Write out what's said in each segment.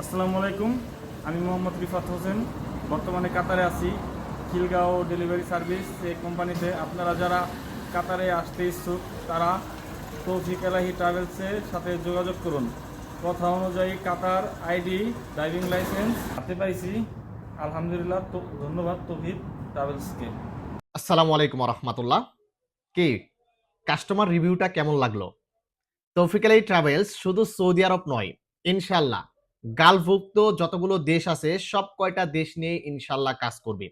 আসসালামু আলাইকুম। আমি মোহাম্মদ রিফাত হোসেন। বর্তমানে কাতারে আছি, খিলগাঁও ডেলিভারি সার্ভিস এই কোম্পানিতে। আপনারা যারা কাতারে আসতে ইচ্ছুক তারা তৌফিক এলাহি ট্রাভেলসের সাথে যোগাযোগ করুন। কথা অনুযায়ী কাতার আইডি, ড্রাইভিং লাইসেন্স হাতে পাইছি, আলহামদুলিল্লাহ। তো ধন্যবাদ তৌফিক ট্রাভেলসকে। আসসালামু আলাইকুম রহমতুল্লাহ। কি কাস্টমার রিভিউটা কেমন লাগলো? তৌফিক আলী ট্রাভেলস শুধু সৌদি আরব নয়, ইনশাল্লাহ গালভুক্ত যতগুলো দেশ আছে সব কয়টা দেশ নিয়ে ইনশাল্লাহ কাজ করবে।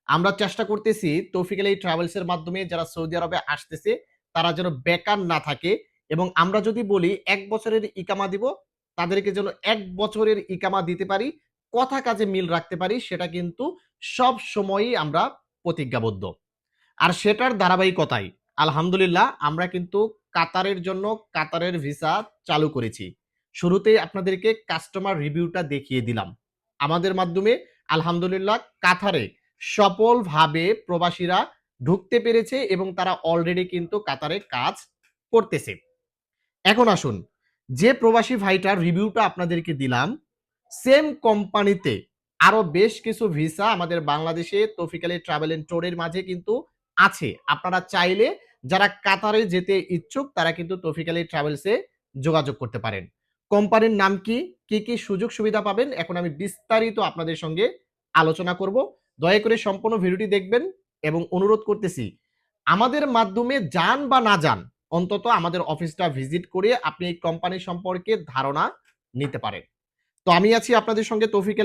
আমরা চেষ্টা করতেছি তৌফিক আলী ট্রাভেলসের মাধ্যমে যারা সৌদি আরবে আসতেছে তারা যেন বেকার না থাকে, এবং আমরা যদি বলি 1 বছরের ইকামা দিব, তাদেরকে যেন 1 বছরের ইকামা দিতে পারি, কথা কাজে মিল রাখতে পারি, সেটা কিন্তু সব সময়ই আমরা প্রতিজ্ঞাবদ্ধ। আর সেটার ধারাবাহিকতায় আলহামদুলিল্লাহ আমরা কিন্তু কাতারের জন্য কাতারের ভিসা চালু করেছি। শুরুতেই আপনাদেরকে কাস্টমার রিভিউটা দেখিয়ে দিলাম। আমাদের মাধ্যমে আলহামদুলিল্লাহ কাতারে সফলভাবে প্রবাসীরা ঢুকতে পেরেছে এবং তারা অলরেডি কিন্তু কাতারে কাজ করতেছে। এখন আসুন, যে প্রবাসী ভাইটার রিভিউটা আপনাদেরকে দিলাম, সেম কোম্পানিতে আরো বেশ কিছু ভিসা আমাদের বাংলাদেশে তৌফিক আলী ট্রাভেল এন্ড ট্যুরের মাঝে কিন্তু আছে। আপনারা চাইলে যারা কাতারে যেতে ইচ্ছুক তারা কিন্তু তৌফিক আলী ট্রাভেলসে যোগাযোগ করতে পারেন। কোম্পানির নাম কি, কি কি সুযোগ সুবিধা পাবেন, এখন আমি বিস্তারিত আপনাদের সঙ্গে আলোচনা করব। দয়া করে সম্পূর্ণ ভিডিওটি দেখবেন এবং অনুরোধ করতেছি আমাদের মাধ্যমে যান বা না যান, অন্তত আমাদের অফিসটা ভিজিট করে আপনি এই কোম্পানি সম্পর্কে ধারণা নিতে পারেন। তো আমি আছি আপনাদের সঙ্গে তৌফিক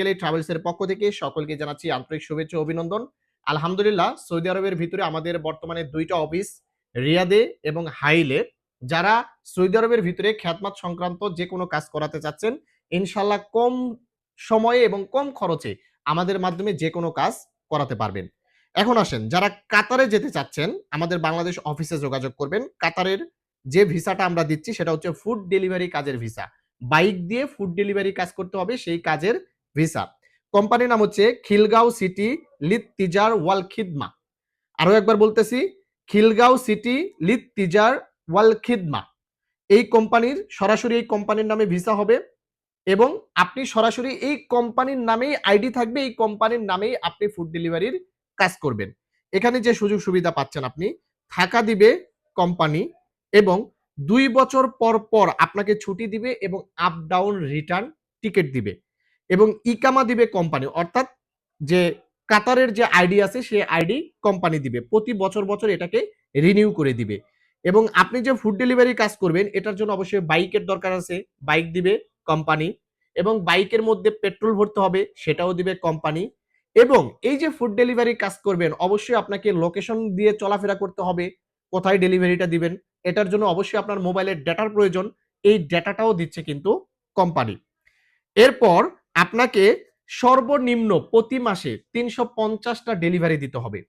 আলী ট্রাভেলস এর পক্ষ থেকে সকলকে জানাচ্ছি আন্তরিক শুভেচ্ছা ও অভিনন্দন। আলহামদুলিল্লাহ সৌদি আরবের ভিতরে আমাদের বর্তমানে 2টা অফিস, রিয়াদে এবং হাইলে। যারা সৌদি আরবের ভিতরে খেদমত সংক্রান্ত যে কোনো কাজ করাতে চাচ্ছেন, ইনশাল্লাহ কম সময়ে এবং কম খরচে আমাদের মাধ্যমে যে কোনো কাজ করাতে পারবেন। এখন আসেন, যারা কাতারে যেতে চাচ্ছেন আমাদের বাংলাদেশ অফিসে যোগাযোগ করবেন। কাতারের যে ভিসাটা আমরা দিচ্ছি সেটা হচ্ছে ফুড ডেলিভারি কাজের ভিসা। বাইক দিয়ে ফুড ডেলিভারি কাজ করতে হবে, সেই কাজের ভিসা। কোম্পানির নাম হচ্ছে খিলগাঁও সিটি লিত তিজার ওয়াল খিদমা। আরো একবার বলতেছি, খিলগাঁও সিটি লিত তিজার ওয়াল খিদমা। এই কোম্পানির সরাসরি এই কোম্পানির নামে ভিসা হবে এবং আপনি সরাসরি এই কোম্পানির নামেই আইডি থাকবে, এই কোম্পানির নামেই আপনি ফুড ডেলিভারির কাজ করবেন। এখানে যে সুযোগ সুবিধা পাচ্ছেন, আপনি থাকা দিবে কোম্পানি এবং 2 বছর পর পর আপনাকে ছুটি দিবে এবং আপ ডাউন রিটার্ন টিকিট দিবে এবং ইকামা দিবে কোম্পানি, অর্থাৎ যে কাতারের যে আইডি আছে সেই আইডি কোম্পানি দিবে, প্রতি বছর বছর এটাকে রিনিউ করে দিবে। এবং আপনি যে ফুড ডেলিভারি কাজ করবেন এটার জন্য অবশ্যই বাইকের দরকার আছে, বাইক দিবে কোম্পানি, এবং বাইকের মধ্যে পেট্রোল ভরতে হবে সেটাও দিবে কোম্পানি। এবং এই যে ফুড ডেলিভারি কাজ করবেন অবশ্যই আপনাকে লোকেশন দিয়ে চলাফেরা করতে হবে, কোথায় ডেলিভারিটা দিবেন। এটার জন্য অবশ্যই আপনার মোবাইলের ডেটার প্রয়োজন, এই ডেটাটাও দিচ্ছে কিন্তু কোম্পানি। এরপর আপনাকে সর্বনিম্ন প্রতি মাসে 350টা ডেলিভারি দিতে হবে।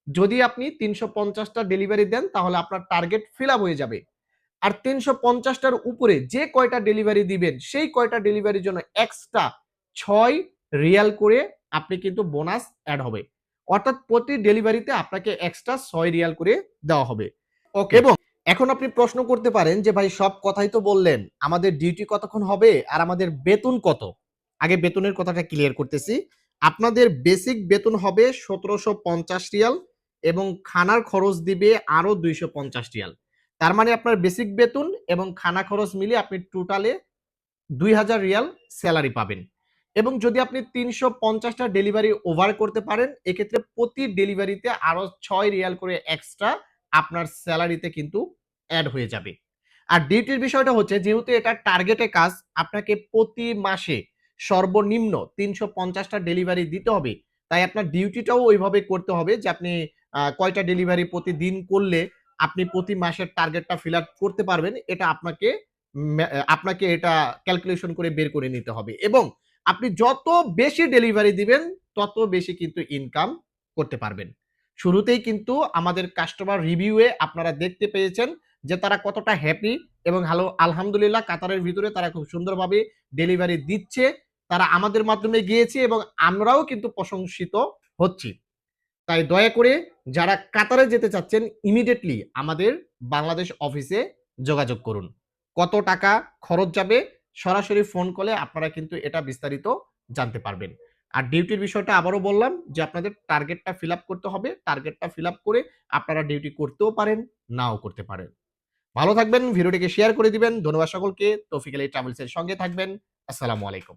যদি আপনি 350টা ডেলিভারি দেন তাহলে আপনার টার্গেট ফিল আপ হয়ে যাবে। আর 350টার উপরে যে কয়টা ডেলিভারি দিবেন সেই কয়টা ডেলিভারির জন্য এক্সট্রা 6 রিয়াল করে আপনি কিন্তু বোনাস অ্যাড হবে, অর্থাৎ প্রতি ডেলিভারিতে আপনাকে এক্সট্রা 6 রিয়াল করে দেওয়া হবে। ওকে, এবং এখন আপনি প্রশ্ন করতে পারেন যে ভাই সব কথাই তো বললেন, আমাদের ডিউটি কতক্ষণ হবে আর আমাদের বেতন কত? আগে বেতনের কথাটা ক্লিয়ার করতেছি। আপনাদের বেসিক বেতন হবে 1750 রিয়াল এবং খানার খরচ দিবে আরো 250 রিয়াল। তার মানে আপনার বেসিক বেতন এবং খানা খরচ মিলিয়ে আপনি টোটালে 2000 রিয়াল স্যালারি পাবেন। এবং যদি আপনি 350টা ডেলিভারি ওভার করতে পারেন এক্ষেত্রে প্রতি ডেলিভারিতে আরো 6 রিয়াল করে এক্সট্রা আপনার স্যালারিতে কিন্তু অ্যাড হয়ে যাবে। আর ডিউটির বিষয়টা হচ্ছে, যেহেতু এটা টার্গেটে কাজ, আপনাকে প্রতি মাসে সর্বনিম্ন 350টা ডেলিভারি দিতে হবে। তাই আপনার ডিউটিটাও ওইভাবে করতে হবে যে আপনি কয়টা ডেলিভারি প্রতিদিন করলে আপনি প্রতি মাসের টার্গেটটা ফিল আপ করতে পারবেন, এটা আপনাকে এটা ক্যালকুলেশন করে বের করে নিতে হবে। এবং আপনি যত বেশি ডেলিভারি দিবেন তত বেশি কিন্তু ইনকাম করতে পারবেন। শুরুতেই কিন্তু আমাদের কাস্টমার রিভিউয়ে আপনারা দেখতে পেয়েছেন যে তারা কতটা হ্যাপি এবং আলহামদুলিল্লাহ কাতারের ভিতরে তারা খুব সুন্দরভাবে ডেলিভারি দিচ্ছে। তারা আমাদের মাধ্যমে গিয়েছে এবং আমরাও কিন্তু প্রশংসিত হচ্ছি। তাই দয়া করে যারা কাতারে যেতে চাচ্ছেন ইমিডিয়েটলি আমাদের বাংলাদেশ অফিসে যোগাযোগ করুন। কত টাকা খরচ যাবে সরাসরি ফোন কলে আপনারা কিন্তু এটা বিস্তারিত জানতে পারবেন। আর ডিউটির বিষয়টা আবারও বললাম যে আপনাদের টার্গেটটা ফিল আপ করতে হবে। টার্গেটটা ফিল আপ করে আপনারা ডিউটি করতেও পারেন, নাও করতে পারেন। ভালো থাকবেন, ভিডিওটিকে শেয়ার করে দিবেন। ধন্যবাদ সকলকে। তৌফিক আলী ট্রাভেলস এর সঙ্গে থাকবেন। আসসালামু আলাইকুম।